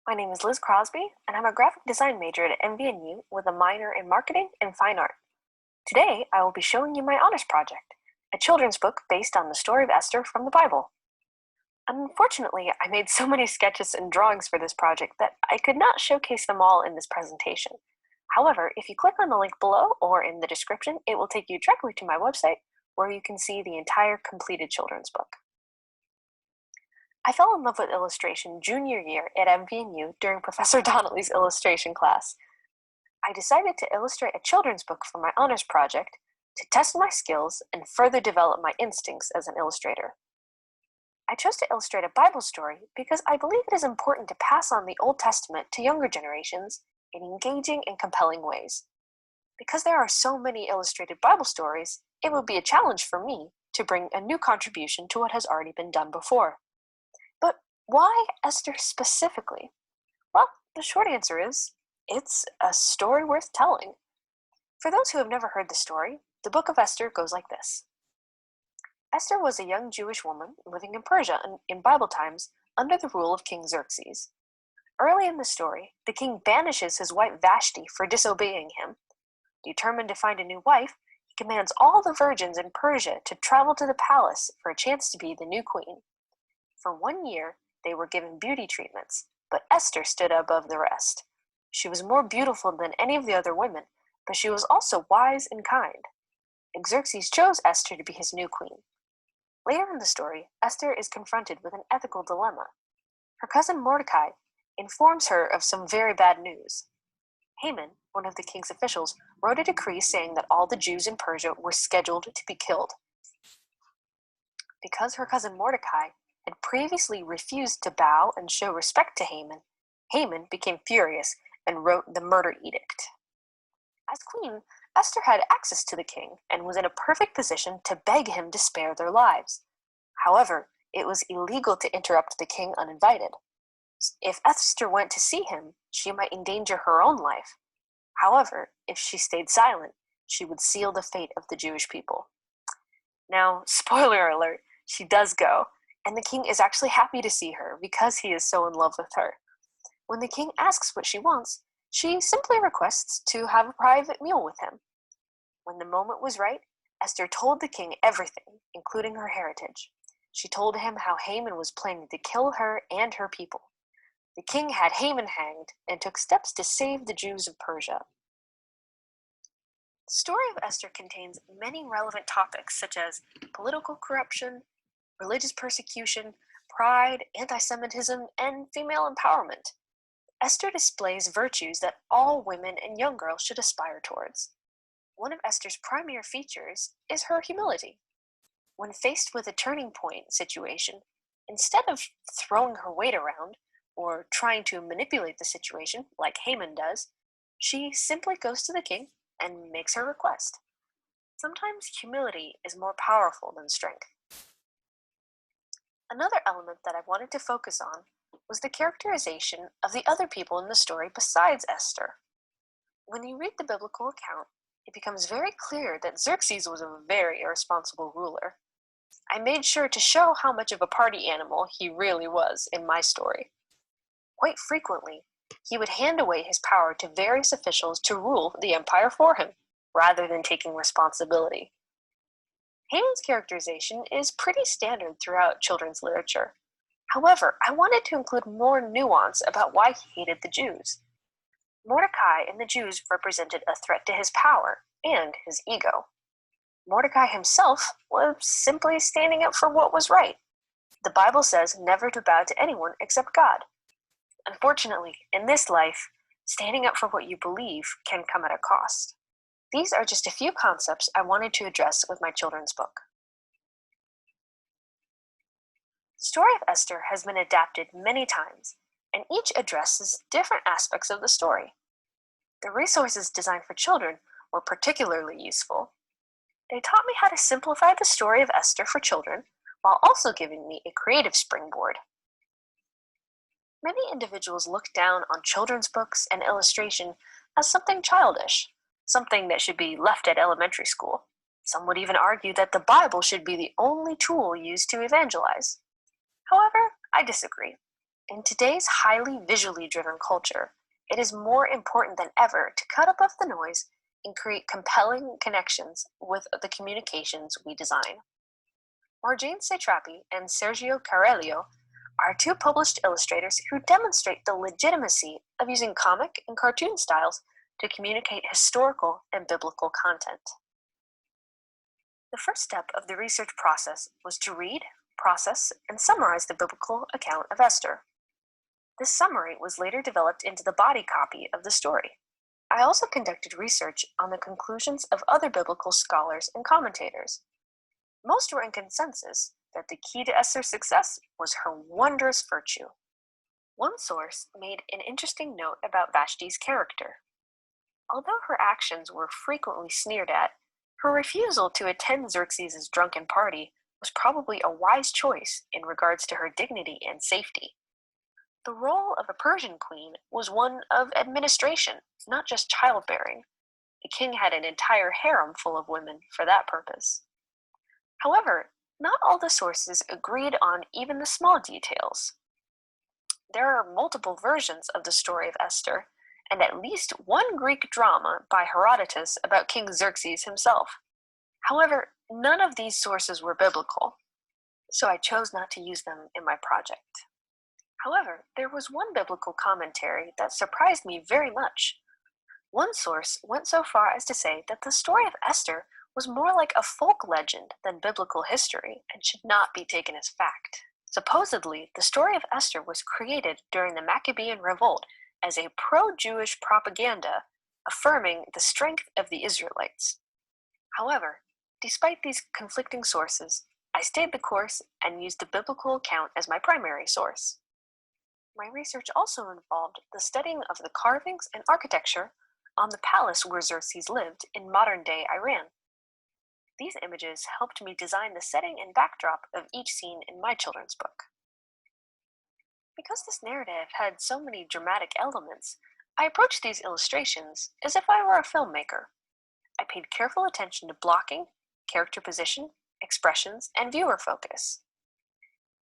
My name is Liz Crosby, and I'm a graphic design major at MVNU with a minor in marketing and fine art. Today, I will be showing you my honors project, a children's book based on the story of Esther from the Bible. Unfortunately, I made so many sketches and drawings for this project that I could not showcase them all in this presentation. However, if you click on the link below or in the description, it will take you directly to my website where you can see the entire completed children's book. I fell in love with illustration junior year at MVNU during Professor Donnelly's illustration class. I decided to illustrate a children's book for my honors project to test my skills and further develop my instincts as an illustrator. I chose to illustrate a Bible story because I believe it is important to pass on the Old Testament to younger generations in engaging and compelling ways. Because there are so many illustrated Bible stories, it would be a challenge for me to bring a new contribution to what has already been done before. But why Esther specifically? Well, the short answer is it's a story worth telling. For those who have never heard the story, the book of Esther goes like this. Esther was a young Jewish woman living in Persia in Bible times under the rule of King Xerxes. Early in the story, the king banishes his wife Vashti for disobeying him. Determined to find a new wife, he commands all the virgins in Persia to travel to the palace for a chance to be the new queen. For 1 year, they were given beauty treatments, but Esther stood above the rest. She was more beautiful than any of the other women, but she was also wise and kind. Xerxes chose Esther to be his new queen. Later in the story, Esther is confronted with an ethical dilemma. Her cousin Mordecai informs her of some very bad news. Haman, one of the king's officials, wrote a decree saying that all the Jews in Persia were scheduled to be killed. Because her cousin Mordecai had previously refused to bow and show respect to Haman, Haman became furious and wrote the murder edict. As queen, Esther had access to the king and was in a perfect position to beg him to spare their lives. However, it was illegal to interrupt the king uninvited. If Esther went to see him, she might endanger her own life. However, if she stayed silent, she would seal the fate of the Jewish people. Now, spoiler alert, she does go, and the king is actually happy to see her because he is so in love with her. When the king asks what she wants, she simply requests to have a private meal with him. When the moment was right, Esther told the king everything, including her heritage. She told him how Haman was planning to kill her and her people. The king had Haman hanged and took steps to save the Jews of Persia. The story of Esther contains many relevant topics such as political corruption, religious persecution, pride, anti-Semitism, and female empowerment. Esther displays virtues that all women and young girls should aspire towards. One of Esther's primary features is her humility. When faced with a turning point situation, instead of throwing her weight around or trying to manipulate the situation like Haman does, she simply goes to the king and makes her request. Sometimes humility is more powerful than strength. Another element that I wanted to focus on was the characterization of the other people in the story besides Esther. When you read the biblical account, it becomes very clear that Xerxes was a very irresponsible ruler. I made sure to show how much of a party animal he really was in my story. Quite frequently, he would hand away his power to various officials to rule the empire for him, rather than taking responsibility. Haman's characterization is pretty standard throughout children's literature. However, I wanted to include more nuance about why he hated the Jews. Mordecai and the Jews represented a threat to his power and his ego. Mordecai himself was simply standing up for what was right. The Bible says never to bow to anyone except God. Unfortunately, in this life, standing up for what you believe can come at a cost. These are just a few concepts I wanted to address with my children's book. The story of Esther has been adapted many times, and each addresses different aspects of the story. The resources designed for children were particularly useful. They taught me how to simplify the story of Esther for children while also giving me a creative springboard. Many individuals look down on children's books and illustration as something childish, something that should be left at elementary school. Some would even argue that the Bible should be the only tool used to evangelize. However, I disagree. In today's highly visually driven culture, it is more important than ever to cut above the noise and create compelling connections with the communications we design. Marjane Satrapi and Sergio Carello are two published illustrators who demonstrate the legitimacy of using comic and cartoon styles to communicate historical and biblical content. The first step of the research process was to read, process, and summarize the biblical account of Esther. This summary was later developed into the body copy of the story. I also conducted research on the conclusions of other biblical scholars and commentators. Most were in consensus that the key to Esther's success was her wondrous virtue. One source made an interesting note about Vashti's character. Although her actions were frequently sneered at, her refusal to attend Xerxes' drunken party was probably a wise choice in regards to her dignity and safety. The role of a Persian queen was one of administration, not just childbearing. The king had an entire harem full of women for that purpose. However, not all the sources agreed on even the small details. There are multiple versions of the story of Esther, and at least one Greek drama by Herodotus about King Xerxes himself. However, none of these sources were biblical, so I chose not to use them in my project. However, there was one biblical commentary that surprised me very much. One source went so far as to say that the story of Esther was more like a folk legend than biblical history and should not be taken as fact. Supposedly, the story of Esther was created during the Maccabean revolt as a pro-Jewish propaganda affirming the strength of the Israelites. However, despite these conflicting sources, I stayed the course and used the biblical account as my primary source. My research also involved the studying of the carvings and architecture on the palace where Xerxes lived in modern-day Iran. These images helped me design the setting and backdrop of each scene in my children's book. Because this narrative had so many dramatic elements, I approached these illustrations as if I were a filmmaker. I paid careful attention to blocking, character position, expressions, and viewer focus.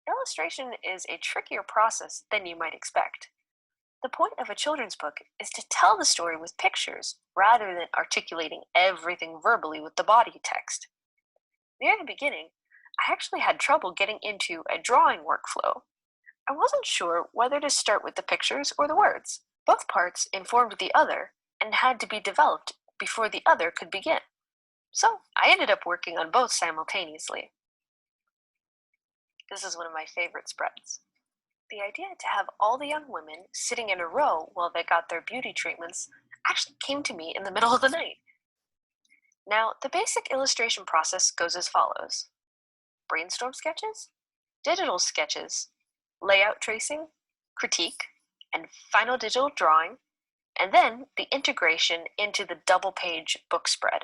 Illustration is a trickier process than you might expect. The point of a children's book is to tell the story with pictures rather than articulating everything verbally with the body text. Near the beginning, I actually had trouble getting into a drawing workflow. I wasn't sure whether to start with the pictures or the words. Both parts informed the other and had to be developed before the other could begin. So I ended up working on both simultaneously. This is one of my favorite spreads. The idea to have all the young women sitting in a row while they got their beauty treatments actually came to me in the middle of the night. Now, the basic illustration process goes as follows: brainstorm sketches, digital sketches, layout tracing, critique, and final digital drawing, and then the integration into the double-page book spread.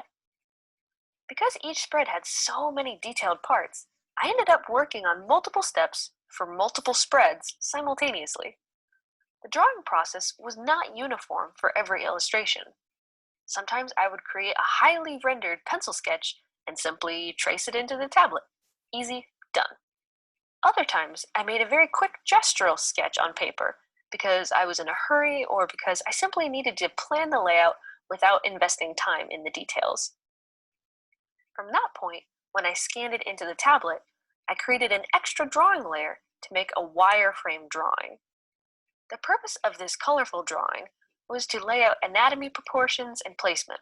Because each spread had so many detailed parts, I ended up working on multiple steps for multiple spreads simultaneously. The drawing process was not uniform for every illustration. Sometimes I would create a highly rendered pencil sketch and simply trace it into the tablet. Easy, done. Other times, I made a very quick gestural sketch on paper because I was in a hurry or because I simply needed to plan the layout without investing time in the details. From that point, when I scanned it into the tablet, I created an extra drawing layer to make a wireframe drawing. The purpose of this colorful drawing was to lay out anatomy proportions and placement.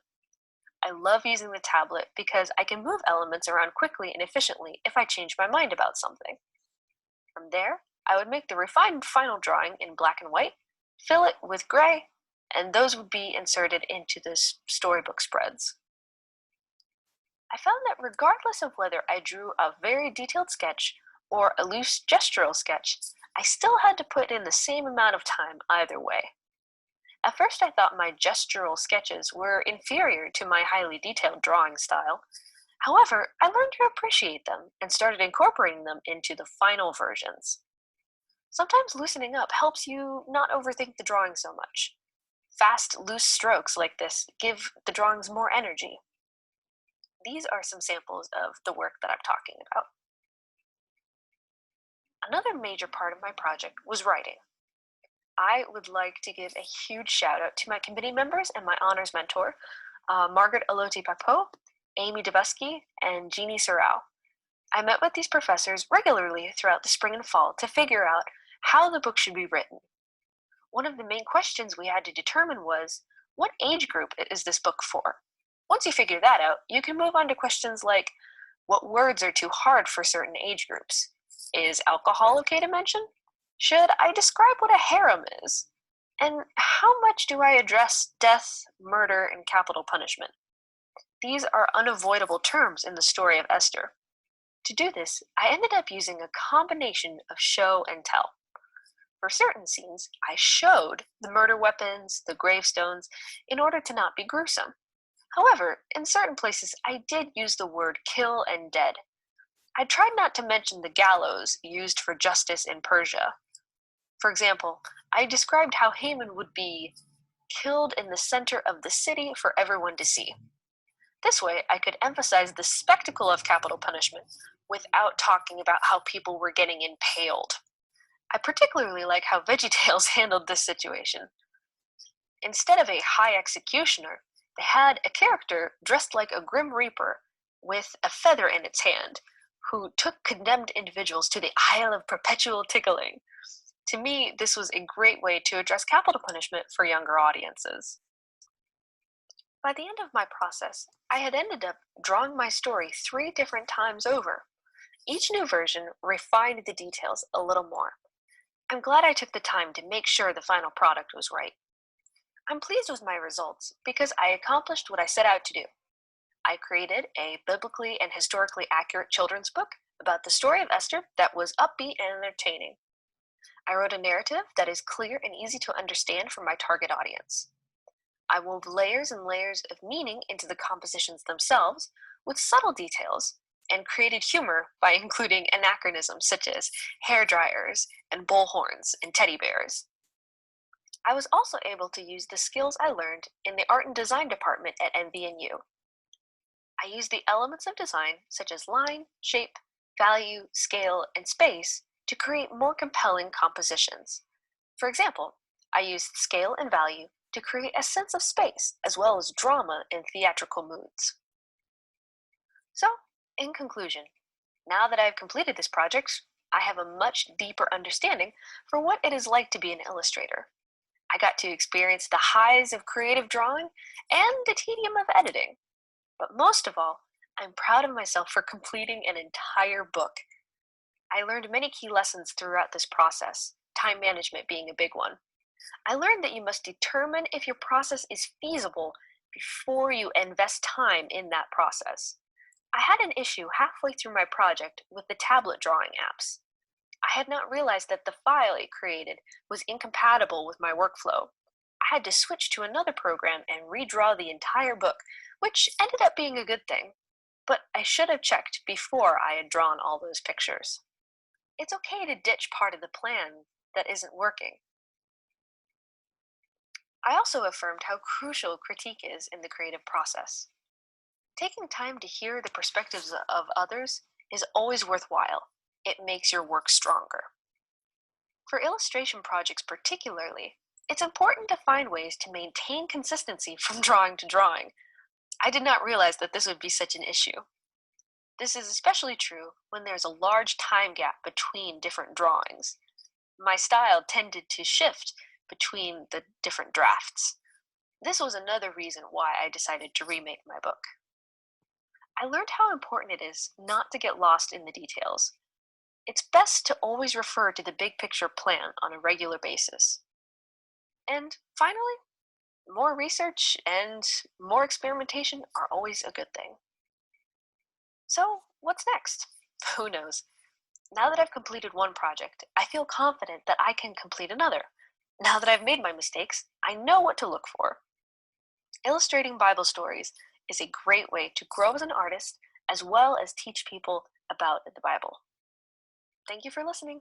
I love using the tablet because I can move elements around quickly and efficiently if I change my mind about something. From there, I would make the refined final drawing in black and white, fill it with gray, and those would be inserted into the storybook spreads. I found that regardless of whether I drew a very detailed sketch or a loose gestural sketch, I still had to put in the same amount of time either way. At first I thought my gestural sketches were inferior to my highly detailed drawing style. However, I learned to appreciate them and started incorporating them into the final versions. Sometimes loosening up helps you not overthink the drawing so much. Fast, loose strokes like this give the drawings more energy. These are some samples of the work that I'm talking about. Another major part of my project was writing. I would like to give a huge shout out to my committee members and my honors mentor, Margaret Aloti Papo, Amy Dubusky, and Jeannie Sorrell. I met with these professors regularly throughout the spring and fall to figure out how the book should be written. One of the main questions we had to determine was, what age group is this book for? Once you figure that out, you can move on to questions like, what words are too hard for certain age groups? Is alcohol okay to mention? Should I describe what a harem is? And how much do I address death, murder, and capital punishment? These are unavoidable terms in the story of Esther. To do this, I ended up using a combination of show and tell. For certain scenes, I showed the murder weapons, the gravestones, in order to not be gruesome. However, in certain places, I did use the word kill and dead. I tried not to mention the gallows used for justice in Persia. For example, I described how Haman would be killed in the center of the city for everyone to see. This way, I could emphasize the spectacle of capital punishment without talking about how people were getting impaled. I particularly like how VeggieTales handled this situation. Instead of a high executioner, they had a character dressed like a Grim Reaper with a feather in its hand, who took condemned individuals to the Isle of Perpetual Tickling. To me, this was a great way to address capital punishment for younger audiences. By the end of my process, I had ended up drawing my story 3 different times over. Each new version refined the details a little more. I'm glad I took the time to make sure the final product was right. I'm pleased with my results because I accomplished what I set out to do. I created a biblically and historically accurate children's book about the story of Esther that was upbeat and entertaining. I wrote a narrative that is clear and easy to understand for my target audience. I wove layers and layers of meaning into the compositions themselves with subtle details, and created humor by including anachronisms such as hair dryers and bullhorns and teddy bears. I was also able to use the skills I learned in the art and design department at NVNU. I used the elements of design such as line, shape, value, scale, and space to create more compelling compositions. For example, I used scale and value to create a sense of space as well as drama and theatrical moods. So, in conclusion, now that I've completed this project, I have a much deeper understanding for what it is like to be an illustrator. I got to experience the highs of creative drawing and the tedium of editing. But most of all, I'm proud of myself for completing an entire book. I learned many key lessons throughout this process, time management being a big one. I learned that you must determine if your process is feasible before you invest time in that process. I had an issue halfway through my project with the tablet drawing apps. I had not realized that the file it created was incompatible with my workflow. I had to switch to another program and redraw the entire book, which ended up being a good thing. But I should have checked before I had drawn all those pictures. It's okay to ditch part of the plan that isn't working. I also affirmed how crucial critique is in the creative process. Taking time to hear the perspectives of others is always worthwhile. It makes your work stronger. For illustration projects particularly, it's important to find ways to maintain consistency from drawing to drawing. I did not realize that this would be such an issue. This is especially true when there's a large time gap between different drawings. My style tended to shift between the different drafts. This was another reason why I decided to remake my book. I learned how important it is not to get lost in the details. It's best to always refer to the big picture plan on a regular basis. And finally, more research and more experimentation are always a good thing. So, what's next? Who knows? Now that I've completed one project, I feel confident that I can complete another. Now that I've made my mistakes, I know what to look for. Illustrating Bible stories is a great way to grow as an artist as well as teach people about the Bible. Thank you for listening.